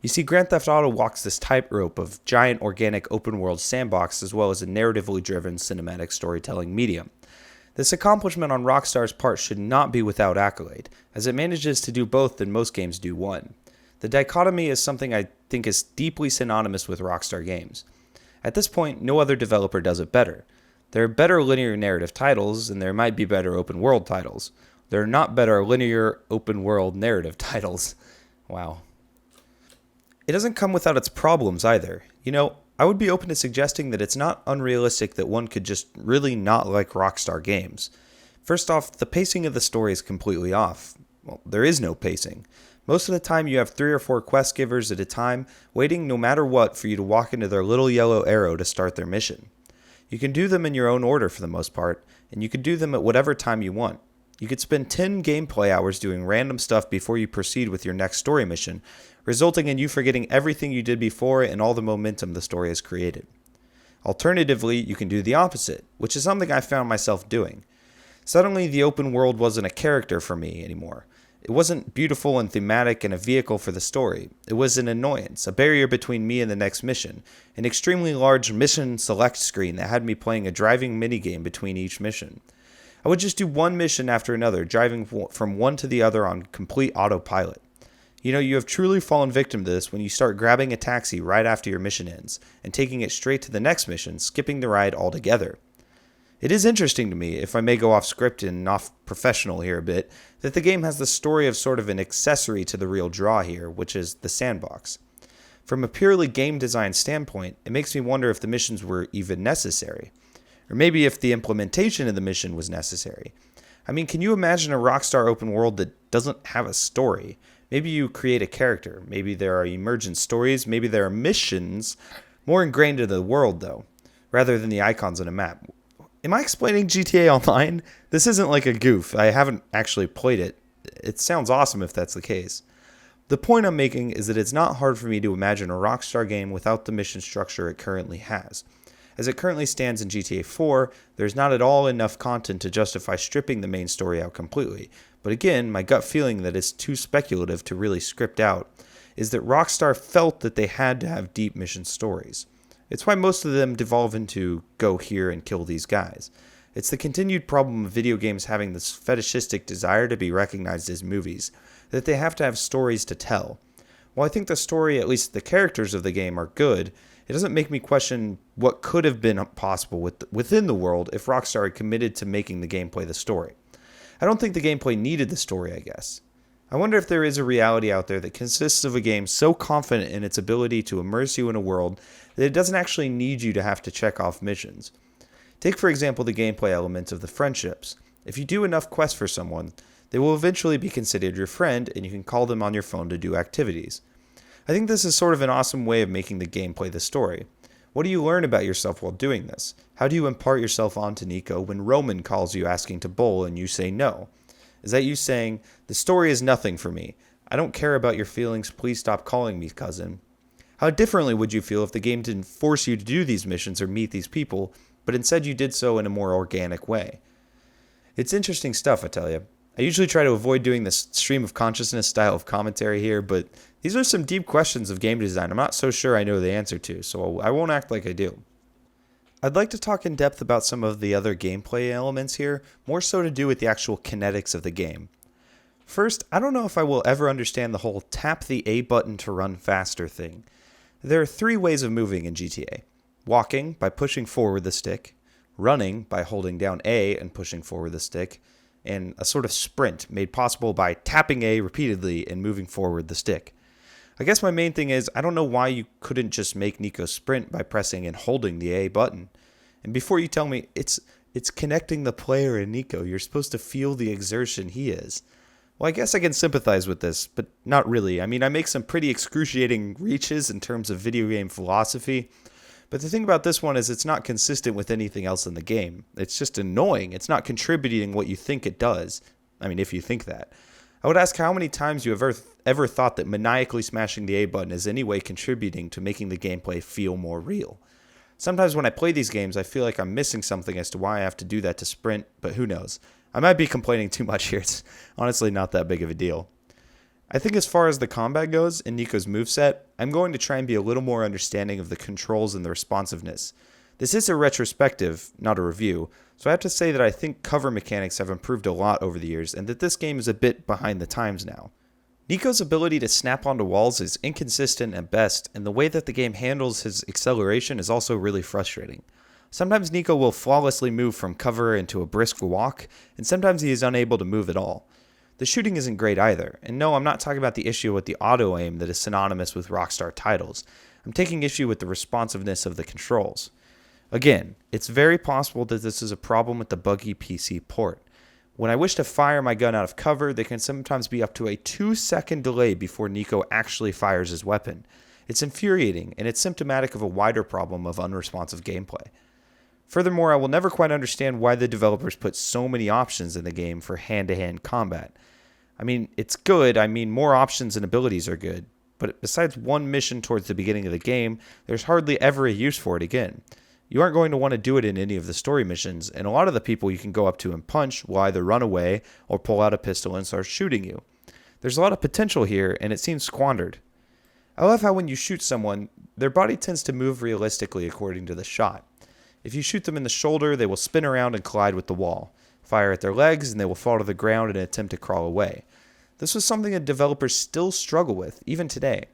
You see, Grand Theft Auto walks this tightrope of giant organic open-world sandbox as well as a narratively driven cinematic storytelling medium. This accomplishment on Rockstar's part should not be without accolade, as it manages to do both than most games do one. The dichotomy is something I think is deeply synonymous with Rockstar Games. At this point, no other developer does it better. There are better linear narrative titles, and there might be better open world titles. There are not better linear open world narrative titles. Wow. It doesn't come without its problems either. You know, I would be open to suggesting that it's not unrealistic that one could just really not like Rockstar Games. First off, the pacing of the story is completely off. Well, there is no pacing. Most of the time you have 3 or 4 quest givers at a time, waiting no matter what for you to walk into their little yellow arrow to start their mission. You can do them in your own order for the most part, and you can do them at whatever time you want. You could spend 10 gameplay hours doing random stuff before you proceed with your next story mission, resulting in you forgetting everything you did before and all the momentum the story has created. Alternatively, you can do the opposite, which is something I found myself doing. Suddenly, the open world wasn't a character for me anymore. It wasn't beautiful and thematic and a vehicle for the story. It was an annoyance, a barrier between me and the next mission, an extremely large mission select screen that had me playing a driving minigame between each mission. I would just do one mission after another, driving from one to the other on complete autopilot. You know, you have truly fallen victim to this when you start grabbing a taxi right after your mission ends, and taking it straight to the next mission, skipping the ride altogether. It is interesting to me, if I may go off script and off professional here a bit, that the game has the story of sort of an accessory to the real draw here, which is the sandbox. From a purely game design standpoint, it makes me wonder if the missions were even necessary. Or maybe if the implementation of the mission was necessary. I mean, can you imagine a Rockstar open world that doesn't have a story? Maybe you create a character, maybe there are emergent stories, maybe there are missions, more ingrained into the world though, rather than the icons on a map. Am I explaining GTA Online? This isn't like a goof. I haven't actually played it. It sounds awesome if that's the case. The point I'm making is that it's not hard for me to imagine a Rockstar game without the mission structure it currently has. As it currently stands in GTA 4, there's not at all enough content to justify stripping the main story out completely. But again, my gut feeling that it's too speculative to really script out is that Rockstar felt that they had to have deep mission stories. It's why most of them devolve into go here and kill these guys. It's the continued problem of video games having this fetishistic desire to be recognized as movies, that they have to have stories to tell. While I think the story, at least the characters of the game, are good, it doesn't make me question what could have been possible within the world if Rockstar had committed to making the gameplay the story. I don't think the gameplay needed the story, I guess. I wonder if there is a reality out there that consists of a game so confident in its ability to immerse you in a world that it doesn't actually need you to have to check off missions. Take for example the gameplay elements of the friendships. If you do enough quests for someone, they will eventually be considered your friend and you can call them on your phone to do activities. I think this is sort of an awesome way of making the gameplay the story. What do you learn about yourself while doing this? How do you impart yourself onto Nico when Roman calls you asking to bowl and you say no? Is that you saying, the story is nothing for me. I don't care about your feelings, please stop calling me cousin. How differently would you feel if the game didn't force you to do these missions or meet these people, but instead you did so in a more organic way. It's interesting stuff, I tell you. I usually try to avoid doing this stream of consciousness style of commentary here, but these are some deep questions of game design I'm not so sure I know the answer to, so I won't act like I do. I'd like to talk in depth about some of the other gameplay elements here, more so to do with the actual kinetics of the game. First, I don't know if I will ever understand the whole tap the A button to run faster thing. There are 3 ways of moving in GTA. Walking, by pushing forward the stick, running, by holding down A and pushing forward the stick, and a sort of sprint made possible by tapping A repeatedly and moving forward the stick. I guess my main thing is I don't know why you couldn't just make Nico sprint by pressing and holding the A button. And before you tell me it's connecting the player and Nico, you're supposed to feel the exertion he is. Well, I guess I can sympathize with this, but not really. I mean, I make some pretty excruciating reaches in terms of video game philosophy. But the thing about this one is it's not consistent with anything else in the game. It's just annoying. It's not contributing what you think it does. I mean, if you think that. I would ask how many times you have ever thought that maniacally smashing the A button is any way contributing to making the gameplay feel more real. Sometimes when I play these games, I feel like I'm missing something as to why I have to do that to sprint, but who knows. I might be complaining too much here. It's honestly not that big of a deal. I think as far as the combat goes in Nico's moveset, I'm going to try and be a little more understanding of the controls and the responsiveness. This is a retrospective, not a review, so I have to say that I think cover mechanics have improved a lot over the years and that this game is a bit behind the times now. Nico's ability to snap onto walls is inconsistent at best, and the way that the game handles his acceleration is also really frustrating. Sometimes Nico will flawlessly move from cover into a brisk walk, and sometimes he is unable to move at all. The shooting isn't great either, and no, I'm not talking about the issue with the auto-aim that is synonymous with Rockstar titles. I'm taking issue with the responsiveness of the controls. Again, it's very possible that this is a problem with the buggy PC port. When I wish to fire my gun out of cover, there can sometimes be up to a 2-second delay before Nico actually fires his weapon. It's infuriating, and it's symptomatic of a wider problem of unresponsive gameplay. Furthermore, I will never quite understand why the developers put so many options in the game for hand-to-hand combat. I mean, it's good. I mean, more options and abilities are good. But besides one mission towards the beginning of the game, there's hardly ever a use for it again. You aren't going to want to do it in any of the story missions, and a lot of the people you can go up to and punch will either run away or pull out a pistol and start shooting you. There's a lot of potential here, and it seems squandered. I love how when you shoot someone, their body tends to move realistically according to the shot. If you shoot them in the shoulder, they will spin around and collide with the wall. Fire at their legs, and they will fall to the ground and attempt to crawl away. This was something that developers still struggle with, even today.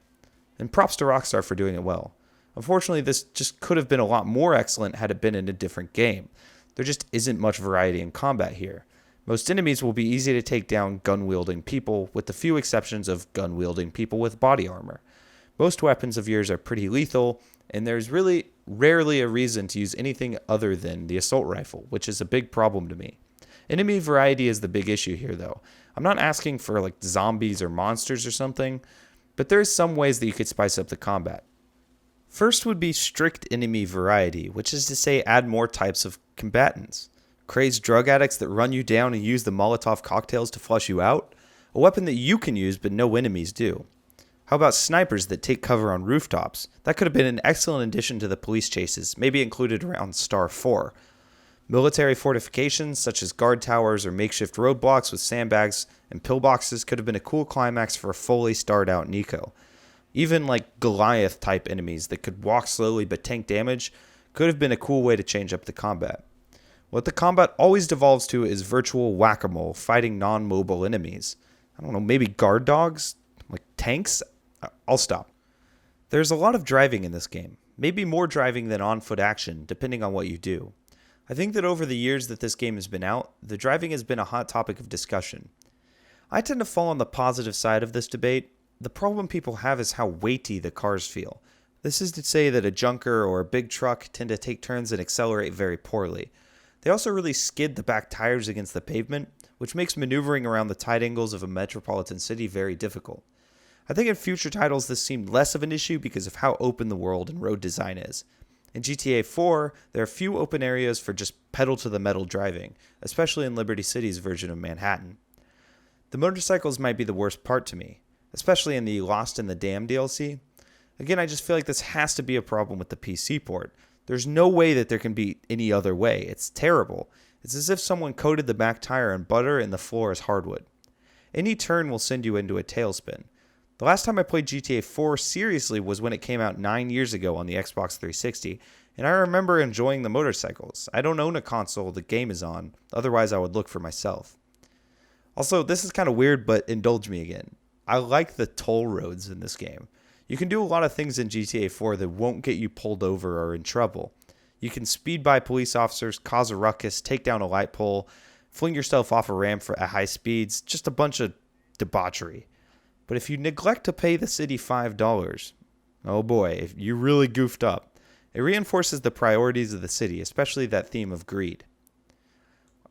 And props to Rockstar for doing it well. Unfortunately, this just could have been a lot more excellent had it been in a different game. There just isn't much variety in combat here. Most enemies will be easy to take down gun-wielding people, with the few exceptions of gun-wielding people with body armor. Most weapons of yours are pretty lethal, and there's really rarely a reason to use anything other than the assault rifle, which is a big problem to me. Enemy variety is the big issue here, though. I'm not asking for like zombies or monsters or something, but there is some ways that you could spice up the combat. First would be strict enemy variety, which is to say add more types of combatants. Crazed drug addicts that run you down and use the Molotov cocktails to flush you out, a weapon that you can use but no enemies do. How about snipers that take cover on rooftops? That could have been an excellent addition to the police chases, maybe included around Star 4. Military fortifications such as guard towers or makeshift roadblocks with sandbags and pillboxes could have been a cool climax for a fully starred out Nico. Even like Goliath type enemies that could walk slowly but tank damage could have been a cool way to change up the combat. What the combat always devolves to is virtual whack-a-mole fighting non-mobile enemies. I don't know, maybe guard dogs? Like tanks? I'll stop. There's a lot of driving in this game. Maybe more driving than on-foot action, depending on what you do. I think that over the years that this game has been out, the driving has been a hot topic of discussion. I tend to fall on the positive side of this debate. The problem people have is how weighty the cars feel. This is to say that a junker or a big truck tend to take turns and accelerate very poorly. They also really skid the back tires against the pavement, which makes maneuvering around the tight angles of a metropolitan city very difficult. I think in future titles this seemed less of an issue because of how open the world and road design is. In GTA 4, there are few open areas for just pedal-to-the-metal driving, especially in Liberty City's version of Manhattan. The motorcycles might be the worst part to me, especially in the Lost in the Dam DLC. Again, I just feel like this has to be a problem with the PC port. There's no way that there can be any other way. It's terrible. It's as if someone coated the back tire in butter and the floor is hardwood. Any turn will send you into a tailspin. The last time I played GTA 4 seriously was when it came out 9 years ago on the Xbox 360, and I remember enjoying the motorcycles. I don't own a console the game is on, otherwise I would look for myself. Also, this is kind of weird, but indulge me again. I like the toll roads in this game. You can do a lot of things in GTA 4 that won't get you pulled over or in trouble. You can speed by police officers, cause a ruckus, take down a light pole, fling yourself off a ramp at high speeds, just a bunch of debauchery. But if you neglect to pay the city $5, oh boy, if you really goofed up. It reinforces the priorities of the city, especially that theme of greed.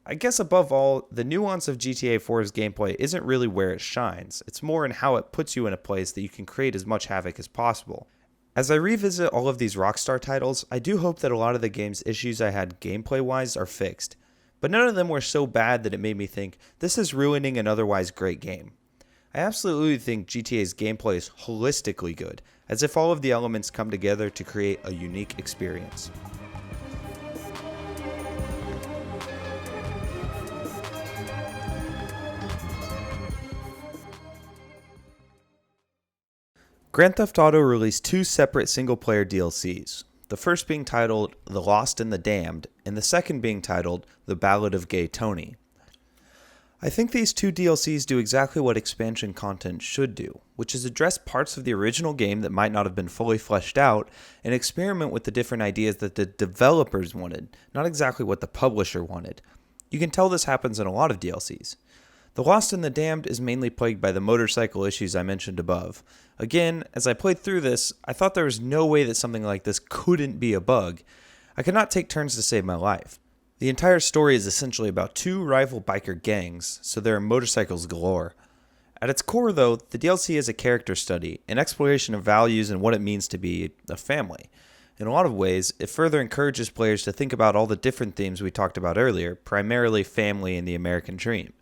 I guess above all, the nuance of GTA 4's gameplay isn't really where it shines. It's more in how it puts you in a place that you can create as much havoc as possible. As I revisit all of these Rockstar titles, I do hope that a lot of the game's issues I had gameplay-wise are fixed. But none of them were so bad that it made me think, this is ruining an otherwise great game. I absolutely think GTA's gameplay is holistically good, as if all of the elements come together to create a unique experience. Grand Theft Auto released 2 separate single-player DLCs, the first being titled The Lost and the Damned, and the second being titled The Ballad of Gay Tony. I think these 2 DLCs do exactly what expansion content should do, which is address parts of the original game that might not have been fully fleshed out, and experiment with the different ideas that the developers wanted, not exactly what the publisher wanted. You can tell this happens in a lot of DLCs. The Lost and the Damned is mainly plagued by the motorcycle issues I mentioned above. Again, as I played through this, I thought there was no way that something like this couldn't be a bug. I could not take turns to save my life. The entire story is essentially about 2 rival biker gangs, so there are motorcycles galore. At its core though, the DLC is a character study, an exploration of values and what it means to be a family. In a lot of ways, it further encourages players to think about all the different themes we talked about earlier, primarily family and the American dream.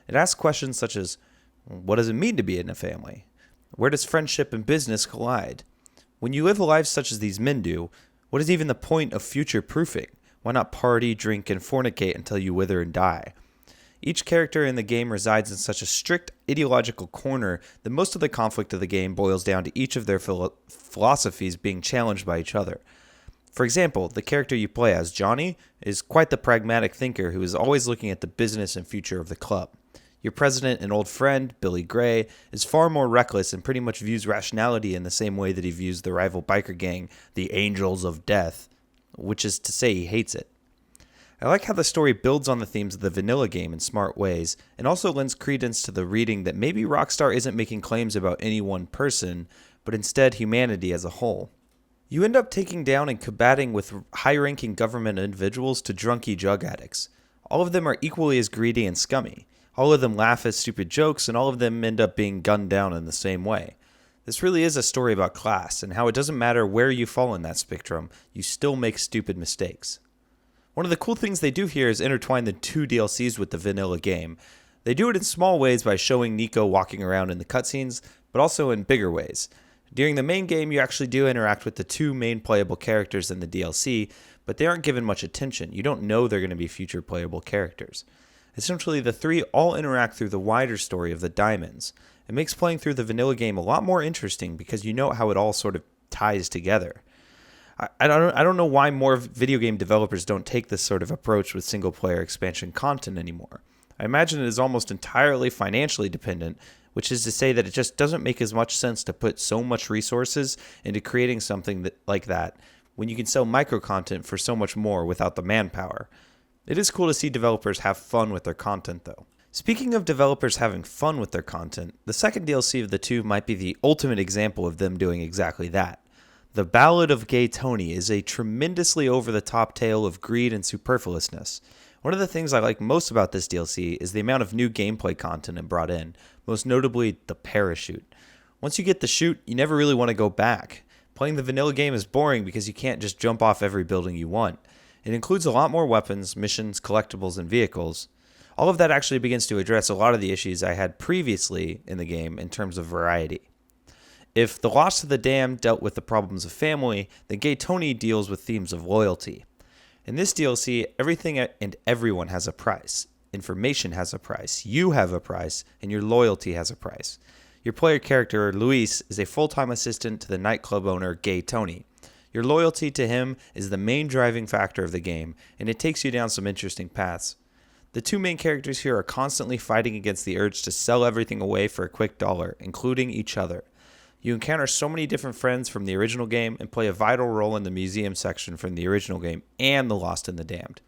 It asks questions such as, what does it mean to be in a family? Where does friendship and business collide? When you live a life such as these men do, what is even the point of future-proofing? Why not party, drink, and fornicate until you wither and die? Each character in the game resides in such a strict ideological corner that most of the conflict of the game boils down to each of their philosophies being challenged by each other. For example, the character you play as, Johnny, is quite the pragmatic thinker who is always looking at the business and future of the club. Your president and old friend, Billy Gray, is far more reckless and pretty much views rationality in the same way that he views the rival biker gang, the Angels of Death, which is to say he hates it. I like how the story builds on the themes of the vanilla game in smart ways, and also lends credence to the reading that maybe Rockstar isn't making claims about any one person, but instead humanity as a whole. You end up taking down and combating with high-ranking government individuals to drunky drug addicts. All of them are equally as greedy and scummy. All of them laugh at stupid jokes, and all of them end up being gunned down in the same way. This really is a story about class, and how it doesn't matter where you fall in that spectrum, you still make stupid mistakes. One of the cool things they do here is intertwine the 2 DLCs with the vanilla game. They do it in small ways by showing Nico walking around in the cutscenes, but also in bigger ways. During the main game, you actually do interact with the 2 main playable characters in the DLC, but they aren't given much attention. You don't know they're going to be future playable characters. Essentially, the 3 all interact through the wider story of the Diamonds. It makes playing through the vanilla game a lot more interesting because you know how it all sort of ties together. I don't know why more video game developers don't take this sort of approach with single-player expansion content anymore. I imagine it is almost entirely financially dependent, which is to say that it just doesn't make as much sense to put so much resources into creating something like that when you can sell micro-content for so much more without the manpower. It is cool to see developers have fun with their content, though. Speaking of developers having fun with their content, the second DLC of the 2 might be the ultimate example of them doing exactly that. The Ballad of Gay Tony is a tremendously over-the-top tale of greed and superfluousness. One of the things I like most about this DLC is the amount of new gameplay content it brought in, most notably the parachute. Once you get the chute, you never really want to go back. Playing the vanilla game is boring because you can't just jump off every building you want. It includes a lot more weapons, missions, collectibles, and vehicles. All of that actually begins to address a lot of the issues I had previously in the game in terms of variety. If The Lost of the Damned dealt with the problems of family, then Gay Tony deals with themes of loyalty. In this DLC, everything and everyone has a price. Information has a price, you have a price, and your loyalty has a price. Your player character, Luis, is a full-time assistant to the nightclub owner, Gay Tony. Your loyalty to him is the main driving factor of the game, and it takes you down some interesting paths. The two main characters here are constantly fighting against the urge to sell everything away for a quick dollar, including each other. You encounter so many different friends from the original game and play a vital role in the museum section from the original game and The Lost and the Damned.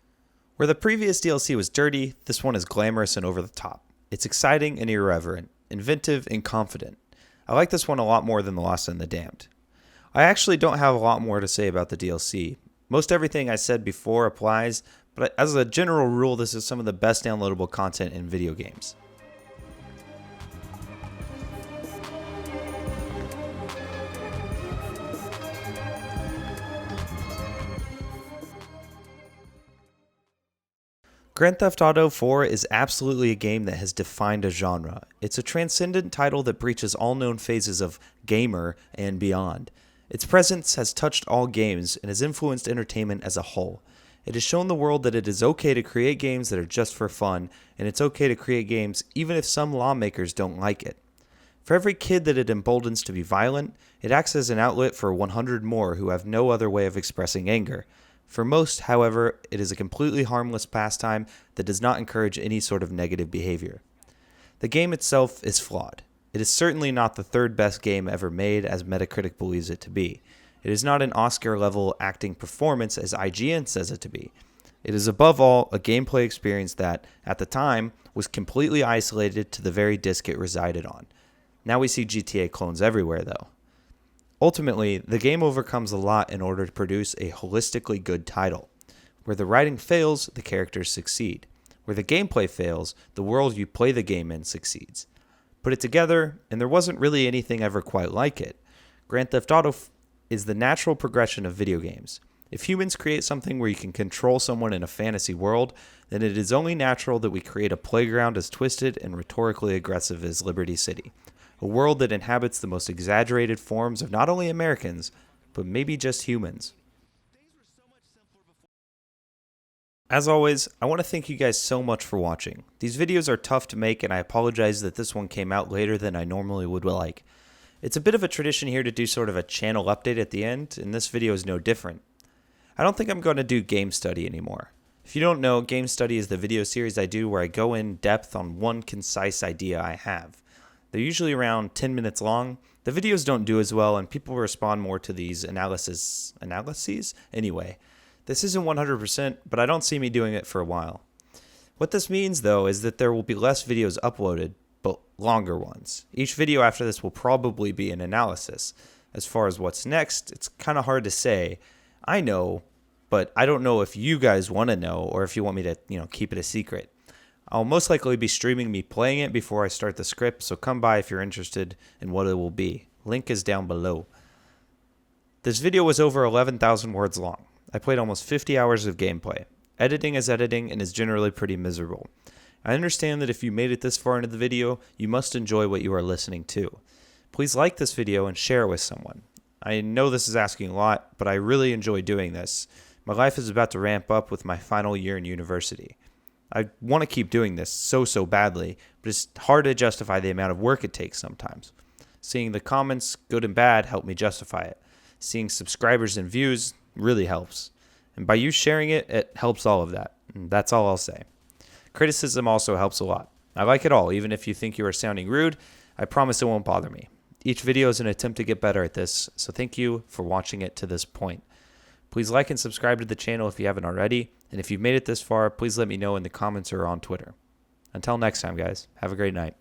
Where the previous DLC was dirty, this one is glamorous and over the top. It's exciting and irreverent, inventive and confident. I like this one a lot more than The Lost and the Damned. I actually don't have a lot more to say about the DLC. Most everything I said before applies, but as a general rule, this is some of the best downloadable content in video games. Grand Theft Auto 4 is absolutely a game that has defined a genre. It's a transcendent title that breaches all known phases of gamer and beyond. Its presence has touched all games and has influenced entertainment as a whole. It has shown the world that it is okay to create games that are just for fun, and it's okay to create games even if some lawmakers don't like it. For every kid that it emboldens to be violent, it acts as an outlet for 100 more who have no other way of expressing anger. For most, however, it is a completely harmless pastime that does not encourage any sort of negative behavior. The game itself is flawed. It is certainly not the third best game ever made as Metacritic believes it to be. It is not an Oscar-level acting performance as IGN says it to be. It is above all a gameplay experience that, at the time, was completely isolated to the very disc it resided on. Now we see GTA clones everywhere though. Ultimately, the game overcomes a lot in order to produce a holistically good title. Where the writing fails, the characters succeed. Where the gameplay fails, the world you play the game in succeeds. Put it together, and there wasn't really anything ever quite like it. Grand Theft Auto is the natural progression of video games. If humans create something where you can control someone in a fantasy world, then it is only natural that we create a playground as twisted and rhetorically aggressive as Liberty City. A world that inhabits the most exaggerated forms of not only Americans, but maybe just humans. As always, I want to thank you guys so much for watching. These videos are tough to make, and I apologize that this one came out later than I normally would like. It's a bit of a tradition here to do sort of a channel update at the end, and this video is no different. I don't think I'm going to do Game Study anymore. If you don't know, Game Study is the video series I do where I go in depth on one concise idea I have. They're usually around 10 minutes long. The videos don't do as well, and people respond more to these analyses? Anyway, this isn't 100%, but I don't see me doing it for a while. What this means, though, is that there will be less videos uploaded, but longer ones. Each video after this will probably be an analysis. As far as what's next, it's kind of hard to say. I know, but I don't know if you guys want to know or if you want me to, keep it a secret. I'll most likely be streaming me playing it before I start the script, so come by if you're interested in what it will be. Link is down below. This video was over 11,000 words long. I played almost 50 hours of gameplay. Editing is editing and is generally pretty miserable. I understand that if you made it this far into the video, you must enjoy what you are listening to. Please like this video and share it with someone. I know this is asking a lot, but I really enjoy doing this. My life is about to ramp up with my final year in university. I want to keep doing this so badly, but it's hard to justify the amount of work it takes sometimes. Seeing the comments, good and bad, help me justify it. Seeing subscribers and views really helps. And by you sharing it, it helps all of that. And that's all I'll say. Criticism also helps a lot. I like it all, even if you think you are sounding rude, I promise it won't bother me. Each video is an attempt to get better at this, so thank you for watching it to this point. Please like and subscribe to the channel if you haven't already, and if you've made it this far, please let me know in the comments or on Twitter. Until next time, guys, have a great night.